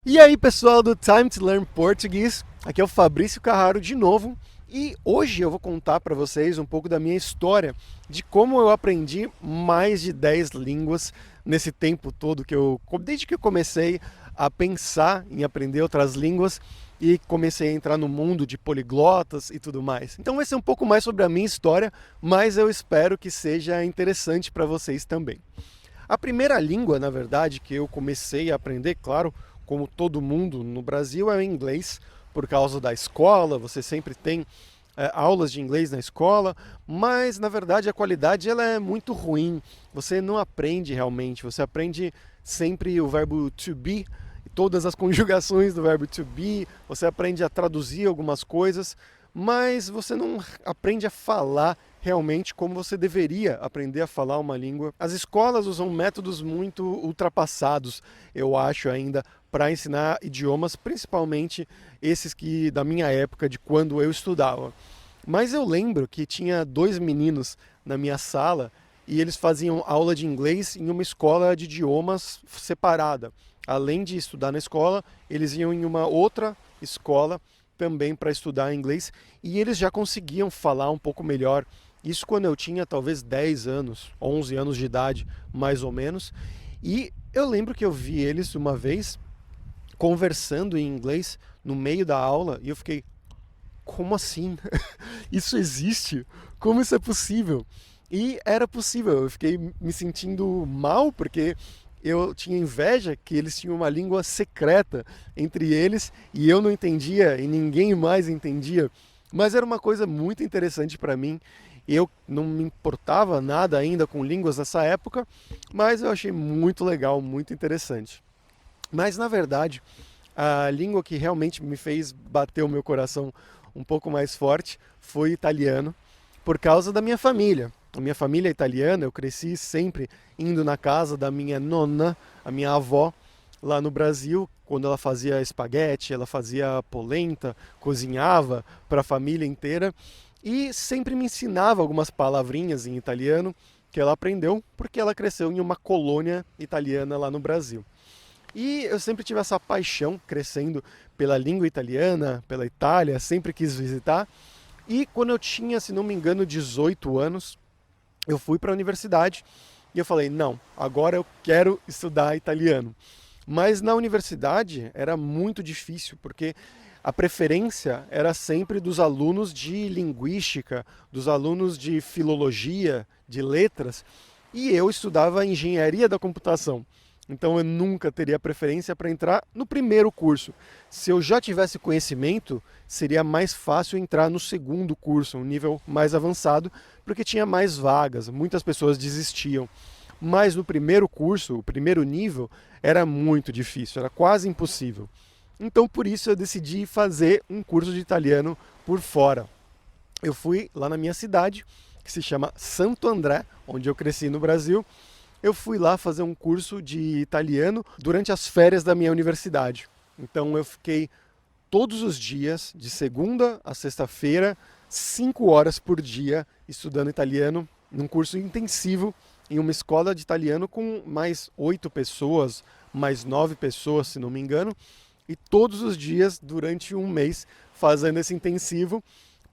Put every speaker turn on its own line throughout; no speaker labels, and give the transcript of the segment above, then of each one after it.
E aí, pessoal do Time to Learn Português, aqui é o Fabrício Carraro de novo, e hoje eu vou contar para vocês um pouco da minha história, de como eu aprendi mais de 10 línguas nesse tempo todo desde que eu comecei a pensar em aprender outras línguas e comecei a entrar no mundo de poliglotas e tudo mais. Então vai ser um pouco mais sobre a minha história, mas eu espero que seja interessante para vocês também. A primeira língua, na verdade, que eu comecei a aprender, claro, como todo mundo no Brasil, é o inglês, por causa da escola, você sempre tem aulas de inglês na escola, mas na verdade a qualidade ela é muito ruim. Você não aprende realmente, você aprende sempre o verbo to be, todas as conjugações do verbo to be, você aprende a traduzir algumas coisas, mas você não aprende a falar realmente como você deveria aprender a falar uma língua. As escolas usam métodos muito ultrapassados, eu acho ainda, para ensinar idiomas, principalmente esses que da minha época, de quando eu estudava. Mas eu lembro que tinha dois meninos na minha sala e eles faziam aula de inglês em uma escola de idiomas separada. Além de estudar na escola, eles iam em uma outra escola também para estudar inglês e eles já conseguiam falar um pouco melhor. Isso quando eu tinha talvez 10 anos, 11 anos de idade, mais ou menos. E eu lembro que eu vi eles uma vez conversando em inglês no meio da aula e eu fiquei, como assim? Isso existe? Como isso é possível? E era possível, eu fiquei me sentindo mal porque eu tinha inveja que eles tinham uma língua secreta entre eles e eu não entendia e ninguém mais entendia. Mas era uma coisa muito interessante para mim. Eu não me importava nada ainda com línguas nessa época, mas eu achei muito legal, muito interessante. Mas na verdade, a língua que realmente me fez bater o meu coração um pouco mais forte foi italiano, por causa da minha família. A minha família é italiana, eu cresci sempre indo na casa da minha nonna, a minha avó, lá no Brasil, quando ela fazia espaguete, ela fazia polenta, cozinhava para a família inteira e sempre me ensinava algumas palavrinhas em italiano que ela aprendeu porque ela cresceu em uma colônia italiana lá no Brasil. E eu sempre tive essa paixão crescendo pela língua italiana, pela Itália, sempre quis visitar. E quando eu tinha, se não me engano, 18 anos, eu fui para a universidade e eu falei: não, agora eu quero estudar italiano. Mas na universidade era muito difícil, porque a preferência era sempre dos alunos de linguística, dos alunos de filologia, de letras, e eu estudava engenharia da computação. Então eu nunca teria preferência para entrar no primeiro curso. Se eu já tivesse conhecimento, seria mais fácil entrar no segundo curso, um nível mais avançado, porque tinha mais vagas, muitas pessoas desistiam. Mas no primeiro curso, o primeiro nível, era muito difícil, era quase impossível. Então por isso eu decidi fazer um curso de italiano por fora. Eu fui lá na minha cidade, que se chama Santo André, onde eu cresci no Brasil. Eu fui lá fazer um curso de italiano durante as férias da minha universidade. Então eu fiquei todos os dias, de segunda a sexta-feira, 5 horas por dia, estudando italiano, num curso intensivo, em uma escola de italiano com mais 8 pessoas, mais 9 pessoas, se não me engano, e todos os dias, durante um mês, fazendo esse intensivo,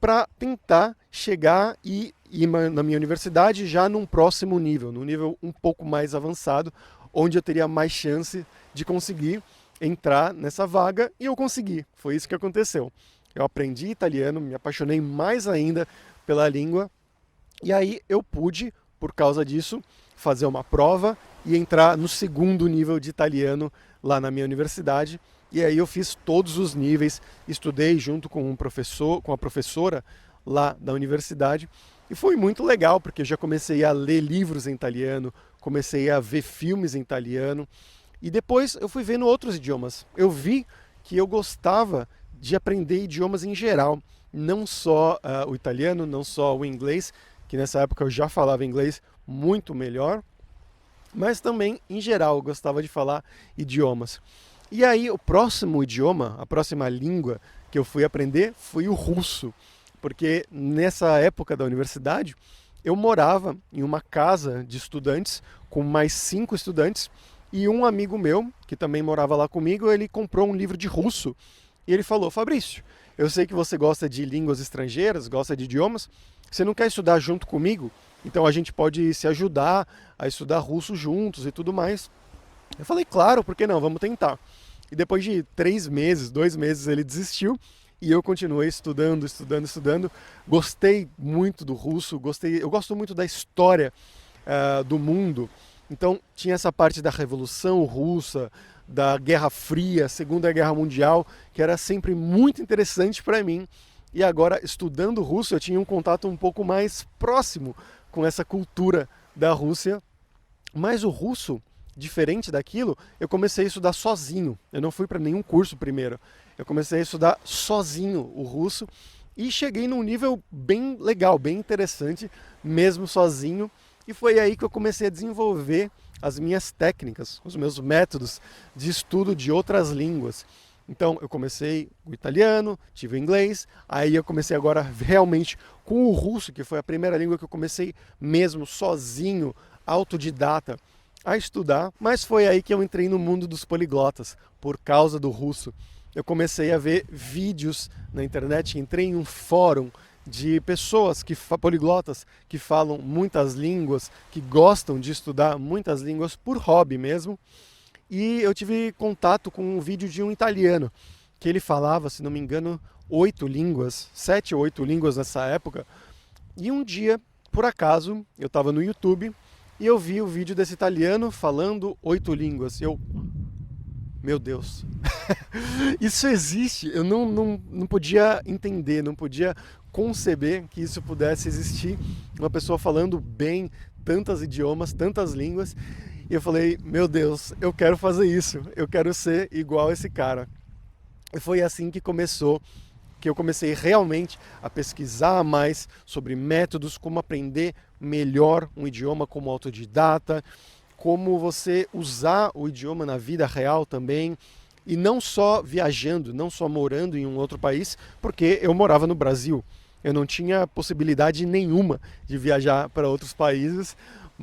para tentar chegar e ir na minha universidade já num próximo nível, num nível um pouco mais avançado, onde eu teria mais chance de conseguir entrar nessa vaga e eu consegui. Foi isso que aconteceu. Eu aprendi italiano, me apaixonei mais ainda pela língua e aí eu pude, por causa disso, fazer uma prova e entrar no segundo nível de italiano lá na minha universidade. E aí eu fiz todos os níveis, estudei junto com um professor, com a professora lá da universidade. E foi muito legal, porque eu já comecei a ler livros em italiano, comecei a ver filmes em italiano. E depois eu fui vendo outros idiomas. Eu vi que eu gostava de aprender idiomas em geral, não só o italiano, não só o inglês, que nessa época eu já falava inglês muito melhor, mas também em geral eu gostava de falar idiomas. E aí o próximo idioma, a próxima língua que eu fui aprender foi o russo, porque nessa época da universidade eu morava em uma casa de estudantes com mais 5 estudantes E um amigo meu, que também morava lá comigo, ele comprou um livro de russo. E ele falou: Fabrício, eu sei que você gosta de línguas estrangeiras, gosta de idiomas, você não quer estudar junto comigo? Então a gente pode se ajudar a estudar russo juntos e tudo mais. Eu falei: claro, por que não? Vamos tentar. E depois de 3 meses, 2 meses, ele desistiu. E eu continuei estudando, estudando, estudando. Gostei muito do russo, eu gosto muito da história do mundo. Então tinha essa parte da Revolução Russa, da Guerra Fria, Segunda Guerra Mundial, que era sempre muito interessante para mim. E agora, estudando russo, eu tinha um contato um pouco mais próximo com essa cultura da Rússia. Mas o russo, diferente daquilo, eu comecei a estudar sozinho. Eu não fui para nenhum curso primeiro. Eu comecei a estudar sozinho o russo e cheguei num nível bem legal, bem interessante, mesmo sozinho. E foi aí que eu comecei a desenvolver as minhas técnicas, os meus métodos de estudo de outras línguas. Então eu comecei o italiano, tive o inglês, aí eu comecei agora realmente com o russo, que foi a primeira língua que eu comecei mesmo sozinho, autodidata, a estudar. Mas foi aí que eu entrei no mundo dos poliglotas, por causa do russo. Eu comecei a ver vídeos na internet, entrei em um fórum de pessoas poliglotas que falam muitas línguas, que gostam de estudar muitas línguas por hobby mesmo. E eu tive contato com um vídeo de um italiano, que ele falava, se não me engano, 8 línguas, 7 ou 8 línguas nessa época. E um dia, por acaso, eu estava no YouTube e eu vi o vídeo desse italiano falando 8 línguas. Meu Deus, isso existe? Eu não podia entender, não podia conceber que isso pudesse existir. Uma pessoa falando bem tantos idiomas, tantas línguas. E eu falei: meu Deus, eu quero fazer isso, eu quero ser igual esse cara. E foi assim que começou, que eu comecei realmente a pesquisar mais sobre métodos, como aprender melhor um idioma como autodidata, como você usar o idioma na vida real também, e não só viajando, não só morando em um outro país, porque eu morava no Brasil. Eu não tinha possibilidade nenhuma de viajar para outros países,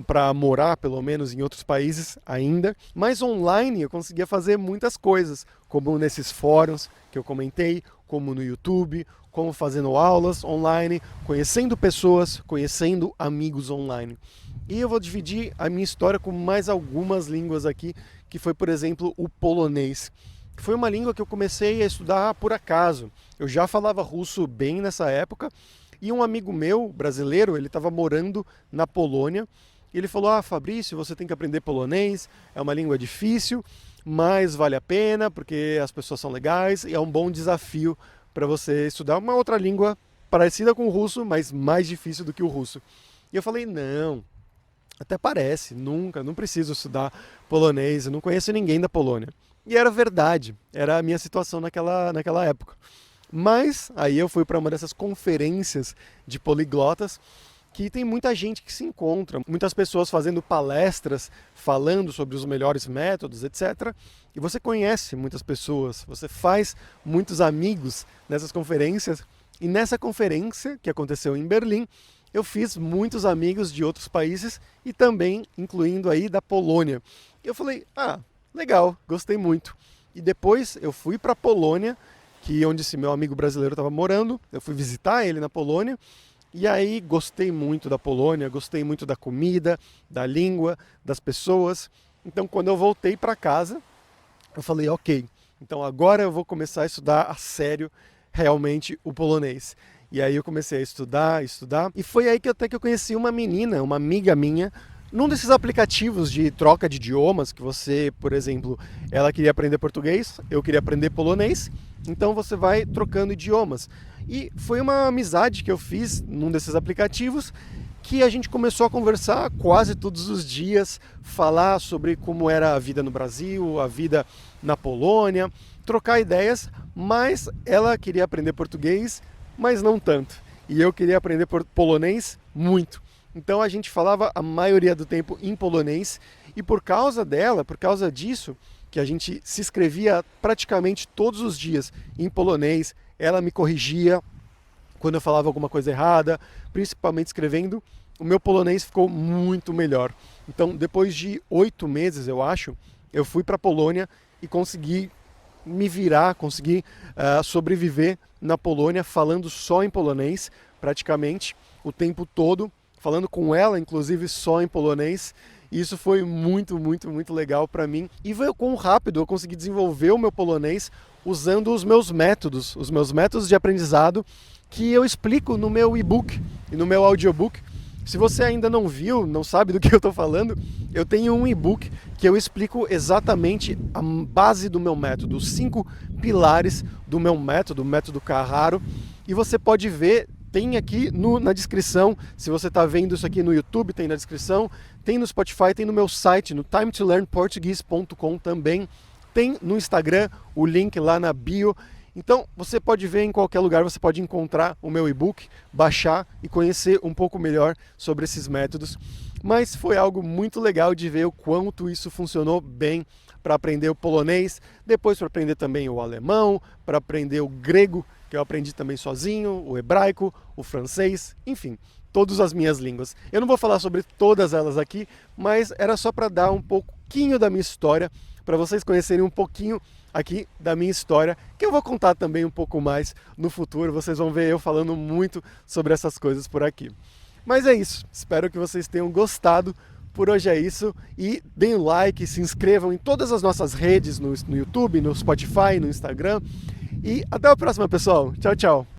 para morar pelo menos em outros países ainda, mas online eu conseguia fazer muitas coisas, como nesses fóruns que eu comentei, como no YouTube, como fazendo aulas online, conhecendo pessoas, conhecendo amigos online. E eu vou dividir a minha história com mais algumas línguas aqui, que foi, por exemplo, o polonês. Foi uma língua que eu comecei a estudar por acaso. Eu já falava russo bem nessa época, e um amigo meu, brasileiro, ele estava morando na Polônia, e ele falou: Fabrício, você tem que aprender polonês, é uma língua difícil, mas vale a pena, porque as pessoas são legais, e é um bom desafio para você estudar uma outra língua parecida com o russo, mas mais difícil do que o russo. E eu falei: não, até parece, não preciso estudar polonês, eu não conheço ninguém da Polônia. E era verdade, era a minha situação naquela época. Mas aí eu fui para uma dessas conferências de poliglotas, que tem muita gente que se encontra, muitas pessoas fazendo palestras, falando sobre os melhores métodos, etc. E você conhece muitas pessoas, você faz muitos amigos nessas conferências. E nessa conferência, que aconteceu em Berlim, eu fiz muitos amigos de outros países e também incluindo aí da Polônia. Eu falei: legal, gostei muito. E depois eu fui para a Polônia, onde esse meu amigo brasileiro estava morando, eu fui visitar ele na Polônia. E aí gostei muito da Polônia, gostei muito da comida, da língua, das pessoas. Então quando eu voltei para casa, eu falei: ok, então agora eu vou começar a estudar a sério realmente o polonês. E aí eu comecei a estudar, e foi aí que até que eu conheci uma menina, uma amiga minha, num desses aplicativos de troca de idiomas, que você, por exemplo, ela queria aprender português, eu queria aprender polonês, então você vai trocando idiomas. E foi uma amizade que eu fiz num desses aplicativos, que a gente começou a conversar quase todos os dias, falar sobre como era a vida no Brasil, a vida na Polônia, trocar ideias, mas ela queria aprender português, mas não tanto. E eu queria aprender polonês muito. Então a gente falava a maioria do tempo em polonês, e por causa dela, por causa disso, que a gente se escrevia praticamente todos os dias em polonês, ela me corrigia quando eu falava alguma coisa errada, principalmente escrevendo, o meu polonês ficou muito melhor. Então, depois de 8 meses, eu acho, eu fui para a Polônia e consegui me virar, consegui sobreviver na Polônia falando só em polonês, praticamente o tempo todo, falando com ela, inclusive, só em polonês. Isso foi muito, muito, muito legal para mim. E veio quão rápido eu consegui desenvolver o meu polonês usando os meus métodos de aprendizado que eu explico no meu e-book e no meu audiobook. Se você ainda não viu, não sabe do que eu estou falando, eu tenho um e-book que eu explico exatamente a base do meu método, os 5 pilares do meu método, o método Carraro. E você pode ver, tem aqui na descrição, se você está vendo isso aqui no YouTube, tem na descrição, tem no Spotify, tem no meu site, no timetolearnportuguese.com também, tem no Instagram, o link lá na bio. Então, você pode ver em qualquer lugar, você pode encontrar o meu e-book, baixar e conhecer um pouco melhor sobre esses métodos. Mas foi algo muito legal de ver o quanto isso funcionou bem para aprender o polonês, depois para aprender também o alemão, para aprender o grego, que eu aprendi também sozinho, o hebraico, o francês, enfim, todas as minhas línguas. Eu não vou falar sobre todas elas aqui, mas era só para dar um pouquinho da minha história, para vocês conhecerem um pouquinho aqui da minha história, que eu vou contar também um pouco mais no futuro. Vocês vão ver eu falando muito sobre essas coisas por aqui. Mas é isso, espero que vocês tenham gostado. Por hoje é isso, e deem um like, se inscrevam em todas as nossas redes, no YouTube, no Spotify, no Instagram. E até a próxima, pessoal. Tchau, tchau.